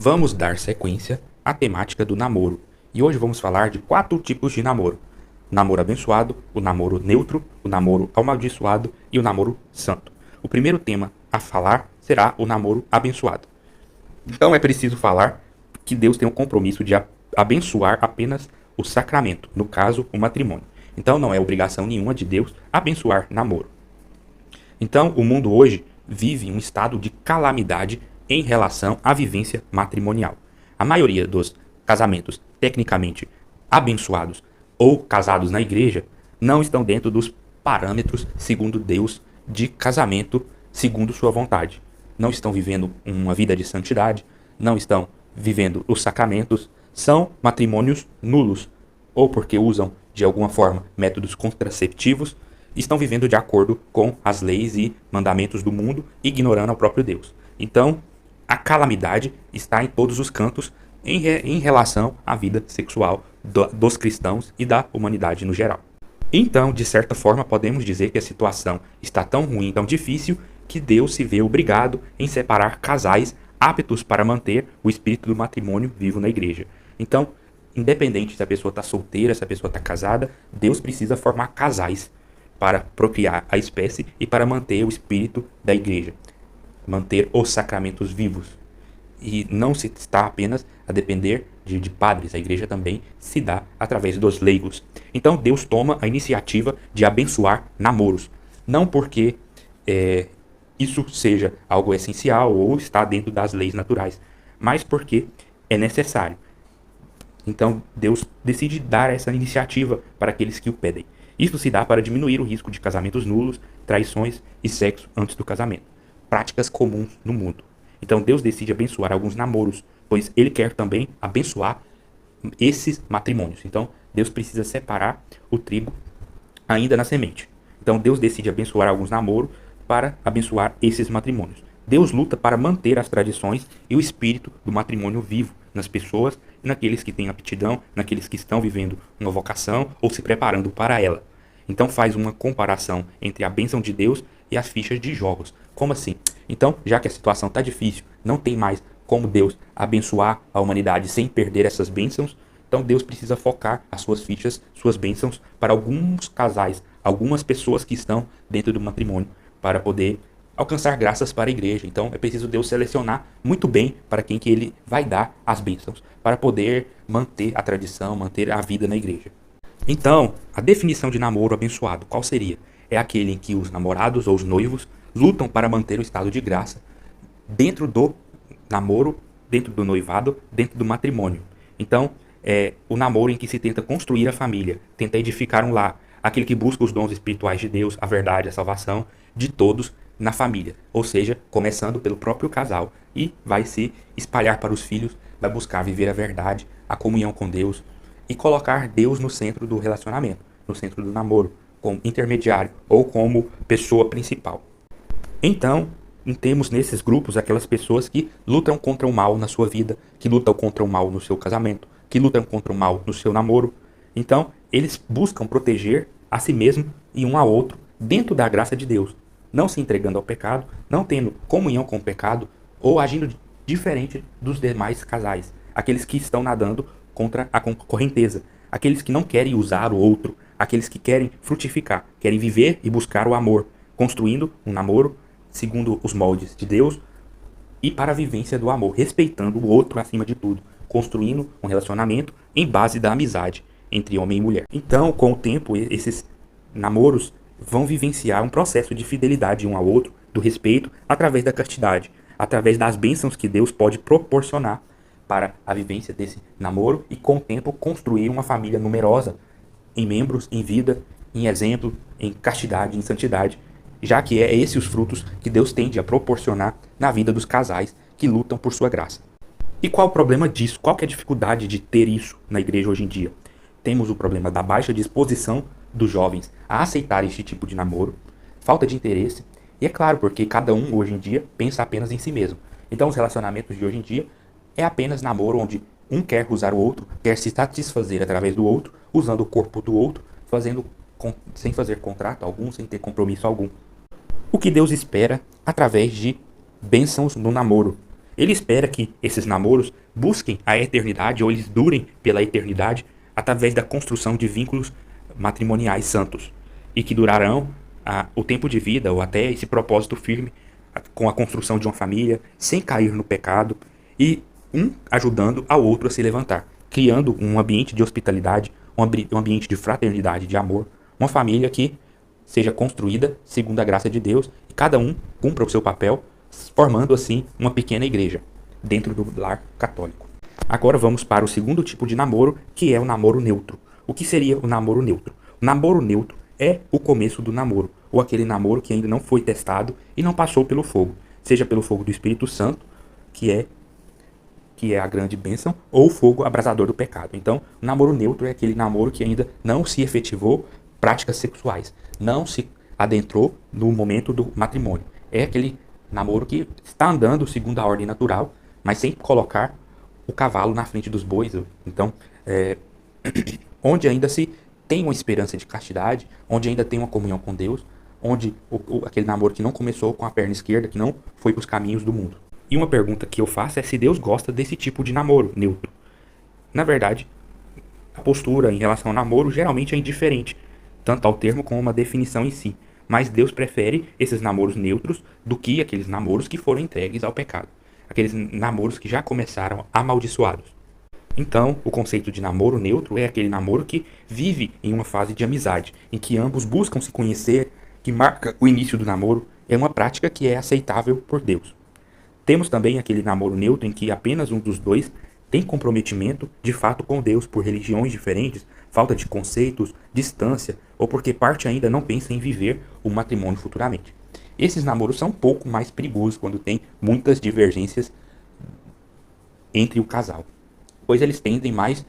Vamos dar sequência à temática do namoro. E hoje vamos falar de 4 tipos de namoro: o namoro abençoado, o namoro neutro, o namoro amaldiçoado e o namoro santo. O primeiro tema a falar será o namoro abençoado. Então é preciso falar que Deus tem um compromisso de abençoar apenas o sacramento, no caso, o matrimônio. Então não é obrigação nenhuma de Deus abençoar namoro. Então o mundo hoje vive um estado de calamidade em relação à vivência matrimonial. A maioria dos casamentos tecnicamente abençoados ou casados na igreja não estão dentro dos parâmetros segundo Deus de casamento segundo sua vontade. Não estão vivendo uma vida de santidade, não estão vivendo os sacramentos, são matrimônios nulos, ou porque usam de alguma forma métodos contraceptivos, estão vivendo de acordo com as leis e mandamentos do mundo, ignorando o próprio Deus. Então, a calamidade está em todos os cantos em relação à vida sexual dos cristãos e da humanidade no geral. Então, de certa forma, podemos dizer que a situação está tão ruim, tão difícil, que Deus se vê obrigado em separar casais aptos para manter o espírito do matrimônio vivo na igreja. Então, independente se a pessoa está solteira, se a pessoa está casada, Deus precisa formar casais para procriar a espécie e para manter o espírito da igreja, manter os sacramentos vivos. E não se está apenas a depender de padres, a igreja também se dá através dos leigos. Então Deus toma a iniciativa de abençoar namoros, não porque isso seja algo essencial ou está dentro das leis naturais, mas porque é necessário. Então Deus decide dar essa iniciativa para aqueles que o pedem. Isso se dá para diminuir o risco de casamentos nulos, traições e sexo antes do casamento, práticas comuns no mundo. Então Deus decide abençoar alguns namoros, pois Ele quer também abençoar esses matrimônios. Então Deus precisa separar o trigo ainda na semente. Então Deus decide abençoar alguns namoros para abençoar esses matrimônios. Deus luta para manter as tradições e o espírito do matrimônio vivo nas pessoas e naqueles que têm aptidão, naqueles que estão vivendo uma vocação ou se preparando para ela. Então faz uma comparação entre a bênção de Deus e as fichas de jogos. Como assim? Então, já que a situação está difícil, não tem mais como Deus abençoar a humanidade sem perder essas bênçãos, então Deus precisa focar as suas fichas, suas bênçãos para alguns casais, algumas pessoas que estão dentro do matrimônio, para poder alcançar graças para a igreja. Então é preciso Deus selecionar muito bem para quem que Ele vai dar as bênçãos, para poder manter a tradição, manter a vida na igreja. Então, a definição de namoro abençoado, qual seria? É aquele em que os namorados ou os noivos lutam para manter o estado de graça dentro do namoro, dentro do noivado, dentro do matrimônio. Então, é o namoro em que se tenta construir a família, tenta edificar um lar, aquele que busca os dons espirituais de Deus, a verdade, a salvação de todos na família. Ou seja, começando pelo próprio casal e vai se espalhar para os filhos, vai buscar viver a verdade, a comunhão com Deus e colocar Deus no centro do relacionamento, no centro do namoro, como intermediário ou como pessoa principal. Então, temos nesses grupos aquelas pessoas que lutam contra o mal na sua vida, que lutam contra o mal no seu casamento, que lutam contra o mal no seu namoro. Então, eles buscam proteger a si mesmo e um ao outro dentro da graça de Deus, não se entregando ao pecado, não tendo comunhão com o pecado ou agindo diferente dos demais casais, aqueles que estão nadando contra a correnteza, aqueles que não querem usar o outro, aqueles que querem frutificar, querem viver e buscar o amor, construindo um namoro segundo os moldes de Deus e para a vivência do amor, respeitando o outro acima de tudo, construindo um relacionamento em base da amizade entre homem e mulher. Então, com o tempo, esses namoros vão vivenciar um processo de fidelidade um ao outro, do respeito, através da castidade, através das bênçãos que Deus pode proporcionar para a vivência desse namoro e, com o tempo, construir uma família numerosa em membros, em vida, em exemplo, em castidade, em santidade, já que é esses os frutos que Deus tende a proporcionar na vida dos casais que lutam por sua graça. E qual o problema disso? Qual que é a dificuldade de ter isso na igreja hoje em dia? Temos o problema da baixa disposição dos jovens a aceitar este tipo de namoro, falta de interesse, e é claro, porque cada um hoje em dia pensa apenas em si mesmo. Então os relacionamentos de hoje em dia é apenas namoro onde um quer usar o outro, quer se satisfazer através do outro, usando o corpo do outro, sem fazer contrato algum, sem ter compromisso algum. O que Deus espera através de bênçãos no namoro. Ele espera que esses namoros busquem a eternidade ou eles durem pela eternidade através da construção de vínculos matrimoniais santos e que durarão o tempo de vida ou até esse propósito firme com a construção de uma família sem cair no pecado e um ajudando ao outro a se levantar, criando um ambiente de hospitalidade, um ambiente de fraternidade, de amor, uma família que seja construída segundo a graça de Deus e cada um cumpra o seu papel, formando assim uma pequena igreja dentro do lar católico. Agora vamos para o segundo tipo de namoro, que é o namoro neutro. O que seria o namoro neutro? O namoro neutro é o começo do namoro, ou aquele namoro que ainda não foi testado e não passou pelo fogo, seja pelo fogo do Espírito Santo, que é a grande bênção, ou o fogo abrasador do pecado. Então, o namoro neutro é aquele namoro que ainda não se efetivou práticas sexuais, não se adentrou no momento do matrimônio. É aquele namoro que está andando segundo a ordem natural, mas sem colocar o cavalo na frente dos bois. Então, onde ainda se tem uma esperança de castidade, onde ainda tem uma comunhão com Deus, onde aquele namoro que não começou com a perna esquerda, que não foi para os caminhos do mundo. E uma pergunta que eu faço é se Deus gosta desse tipo de namoro neutro. Na verdade, a postura em relação ao namoro geralmente é indiferente, tanto ao termo como uma definição em si. Mas Deus prefere esses namoros neutros do que aqueles namoros que foram entregues ao pecado. Aqueles namoros que já começaram amaldiçoados. Então, o conceito de namoro neutro é aquele namoro que vive em uma fase de amizade, em que ambos buscam se conhecer, que marca o início do namoro, é uma prática que é aceitável por Deus. Temos também aquele namoro neutro em que apenas um dos dois tem comprometimento de fato com Deus por religiões diferentes, falta de conceitos, distância ou porque parte ainda não pensa em viver o matrimônio futuramente. Esses namoros são um pouco mais perigosos quando tem muitas divergências entre o casal, pois eles tendem mais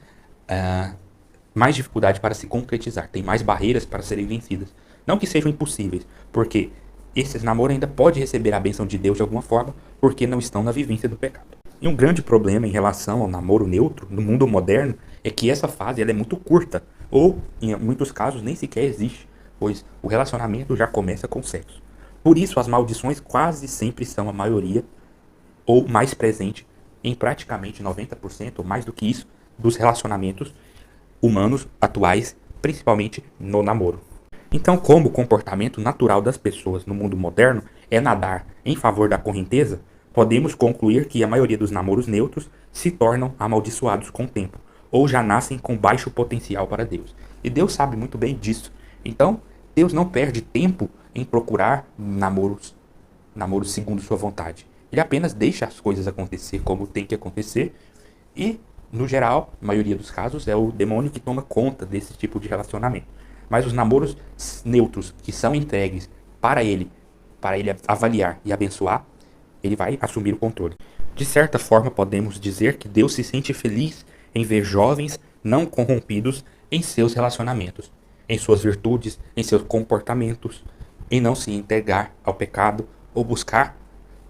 dificuldade para se concretizar, tem mais barreiras para serem vencidas. Não que sejam impossíveis, porque esses namoros ainda podem receber a bênção de Deus de alguma forma, porque não estão na vivência do pecado. E um grande problema em relação ao namoro neutro, no mundo moderno, é que essa fase ela é muito curta, ou em muitos casos nem sequer existe, pois o relacionamento já começa com sexo. Por isso as maldições quase sempre são a maioria, ou mais presente, em praticamente 90%, ou mais do que isso, dos relacionamentos humanos atuais, principalmente no namoro. Então, como o comportamento natural das pessoas no mundo moderno é nadar em favor da correnteza, podemos concluir que a maioria dos namoros neutros se tornam amaldiçoados com o tempo, ou já nascem com baixo potencial para Deus. E Deus sabe muito bem disso. Então, Deus não perde tempo em procurar namoros segundo sua vontade. Ele apenas deixa as coisas acontecer como tem que acontecer e, no geral, a maioria dos casos, é o demônio que toma conta desse tipo de relacionamento. Mas os namoros neutros que são entregues para ele avaliar e abençoar, ele vai assumir o controle. De certa forma, podemos dizer que Deus se sente feliz em ver jovens não corrompidos em seus relacionamentos, em suas virtudes, em seus comportamentos, em não se entregar ao pecado ou buscar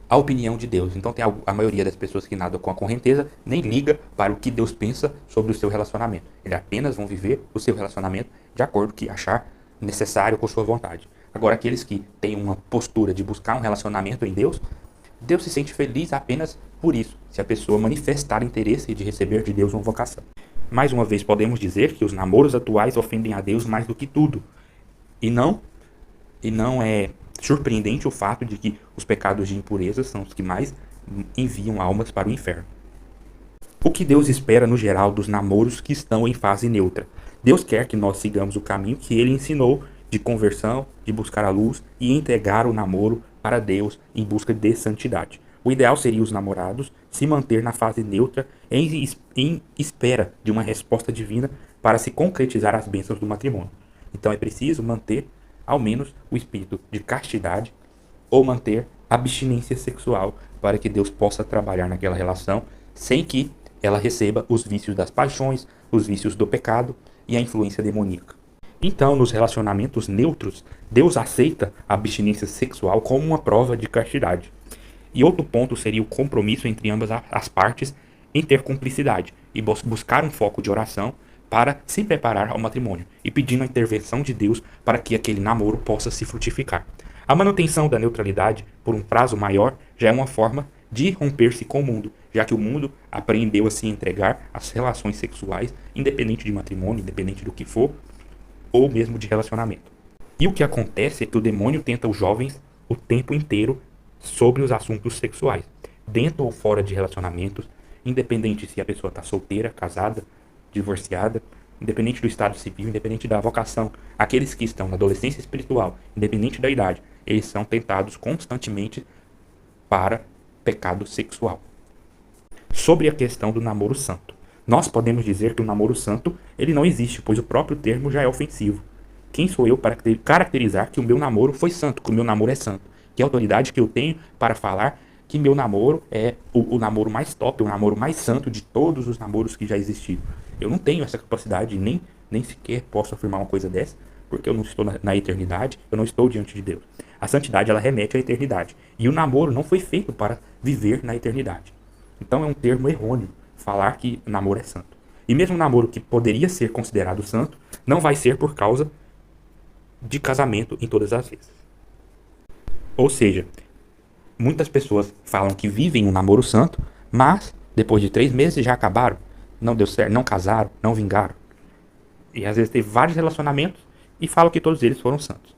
a opinião de Deus. Então a maioria das pessoas que nadam com a correnteza nem liga para o que Deus pensa sobre o seu relacionamento. Eles apenas vão viver o seu relacionamento de acordo com o que achar necessário com sua vontade. Agora, aqueles que têm uma postura de buscar um relacionamento em Deus, Deus se sente feliz apenas por isso, se a pessoa manifestar interesse de receber de Deus uma vocação. Mais uma vez, podemos dizer que os namoros atuais ofendem a Deus mais do que tudo. E não é surpreendente o fato de que os pecados de impureza são os que mais enviam almas para o inferno. O que Deus espera no geral dos namoros que estão em fase neutra? Deus quer que nós sigamos o caminho que Ele ensinou de conversão, de buscar a luz e entregar o namoro para Deus em busca de santidade. O ideal seria os namorados se manter na fase neutra em espera de uma resposta divina para se concretizar as bênçãos do matrimônio. Então é preciso manter ao menos o espírito de castidade ou manter abstinência sexual para que Deus possa trabalhar naquela relação sem que ela receba os vícios das paixões, os vícios do pecado e a influência demoníaca. Então, nos relacionamentos neutros, Deus aceita a abstinência sexual como uma prova de castidade. E outro ponto seria o compromisso entre ambas as partes em ter cumplicidade e buscar um foco de oração para se preparar ao matrimônio e pedindo a intervenção de Deus para que aquele namoro possa se frutificar. A manutenção da neutralidade por um prazo maior já é uma forma de romper-se com o mundo, já que o mundo aprendeu a se entregar às relações sexuais, independente de matrimônio, independente do que for, ou mesmo de relacionamento. E o que acontece é que o demônio tenta os jovens o tempo inteiro sobre os assuntos sexuais, dentro ou fora de relacionamentos, independente se a pessoa está solteira, casada, divorciada, independente do estado civil, independente da vocação. Aqueles que estão na adolescência espiritual, independente da idade, eles são tentados constantemente para pecado sexual. Sobre a questão do namoro santo, nós podemos dizer que o namoro santo ele não existe, pois o próprio termo já é ofensivo. Quem sou eu para caracterizar que o meu namoro foi santo, que o meu namoro é santo? Que autoridade que eu tenho para falar que meu namoro é o namoro mais top, o namoro mais santo de todos os namoros que já existiram? Eu não tenho essa capacidade, nem sequer posso afirmar uma coisa dessa, porque eu não estou na eternidade, eu não estou diante de Deus. A santidade, ela remete à eternidade. E o namoro não foi feito para viver na eternidade. Então é um termo errôneo falar que o namoro é santo. E mesmo o namoro que poderia ser considerado santo, não vai ser por causa de casamento em todas as vezes. Ou seja, muitas pessoas falam que vivem um namoro santo, mas depois de 3 meses já acabaram, não deu certo, não casaram, não vingaram. E às vezes teve vários relacionamentos e falam que todos eles foram santos.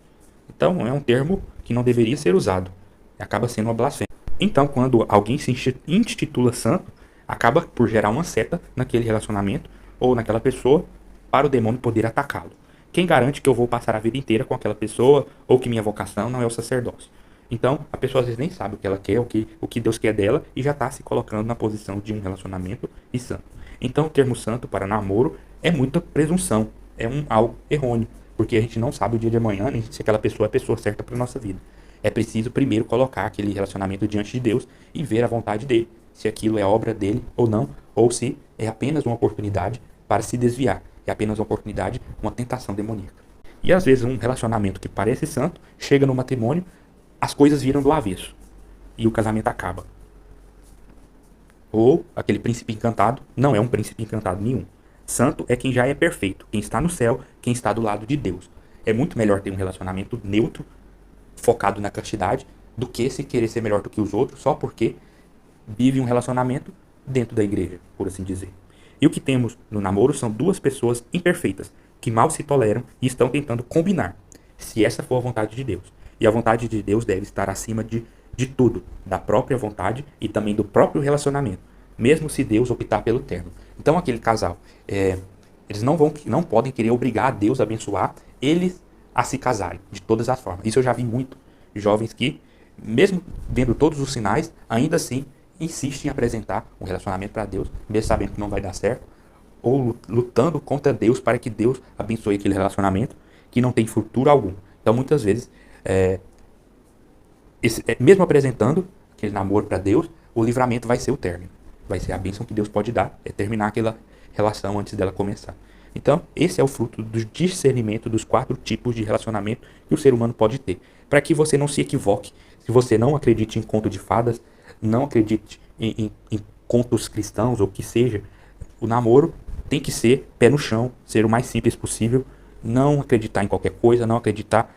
Então é um termo que não deveria ser usado. Acaba sendo uma blasfêmia. Então quando alguém se intitula santo, acaba por gerar uma seta naquele relacionamento ou naquela pessoa para o demônio poder atacá-lo. Quem garante que eu vou passar a vida inteira com aquela pessoa ou que minha vocação não é o sacerdócio? Então, a pessoa às vezes nem sabe o que ela quer, o que Deus quer dela e já está se colocando na posição de um relacionamento e santo. Então, o termo santo para namoro é muita presunção, é algo errôneo, porque a gente não sabe o dia de amanhã nem se aquela pessoa é a pessoa certa para a nossa vida. É preciso primeiro colocar aquele relacionamento diante de Deus e ver a vontade dele, se aquilo é obra dele ou não, ou se é apenas uma oportunidade para se desviar, é apenas uma oportunidade, uma tentação demoníaca. E às vezes um relacionamento que parece santo, chega no matrimônio, as coisas viram do avesso e o casamento acaba. Ou aquele príncipe encantado não é um príncipe encantado nenhum. Santo é quem já é perfeito, quem está no céu, quem está do lado de Deus. É muito melhor ter um relacionamento neutro, focado na castidade, do que se querer ser melhor do que os outros só porque vive um relacionamento dentro da igreja, por assim dizer. E o que temos no namoro são duas pessoas imperfeitas, que mal se toleram e estão tentando combinar, se essa for a vontade de Deus. E a vontade de Deus deve estar acima de tudo, da própria vontade e também do próprio relacionamento, mesmo se Deus optar pelo termo. Então aquele casal, eles não podem querer obrigar a Deus a abençoar eles a se casarem, de todas as formas. Isso eu já vi muito, jovens que, mesmo vendo todos os sinais, ainda assim insistem em apresentar um relacionamento para Deus, mesmo sabendo que não vai dar certo, ou lutando contra Deus para que Deus abençoe aquele relacionamento que não tem futuro algum. Então muitas vezes, mesmo apresentando aquele namoro para Deus, o livramento vai ser o término. Vai ser a bênção que Deus pode dar, é terminar aquela relação antes dela começar. Então, esse é o fruto do discernimento dos 4 tipos de relacionamento que o ser humano pode ter. Para que você não se equivoque, se você não acredite em conto de fadas, não acredite em contos cristãos ou o que seja, o namoro tem que ser pé no chão, ser o mais simples possível, não acreditar em qualquer coisa, não acreditar,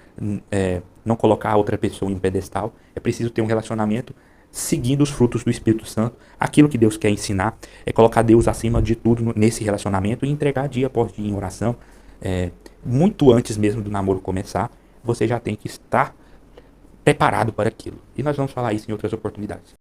não colocar a outra pessoa em pedestal. É preciso ter um relacionamento seguindo os frutos do Espírito Santo. Aquilo que Deus quer ensinar é colocar Deus acima de tudo nesse relacionamento e entregar dia após dia em oração. Muito antes mesmo do namoro começar, você já tem que estar preparado para aquilo. E nós vamos falar isso em outras oportunidades.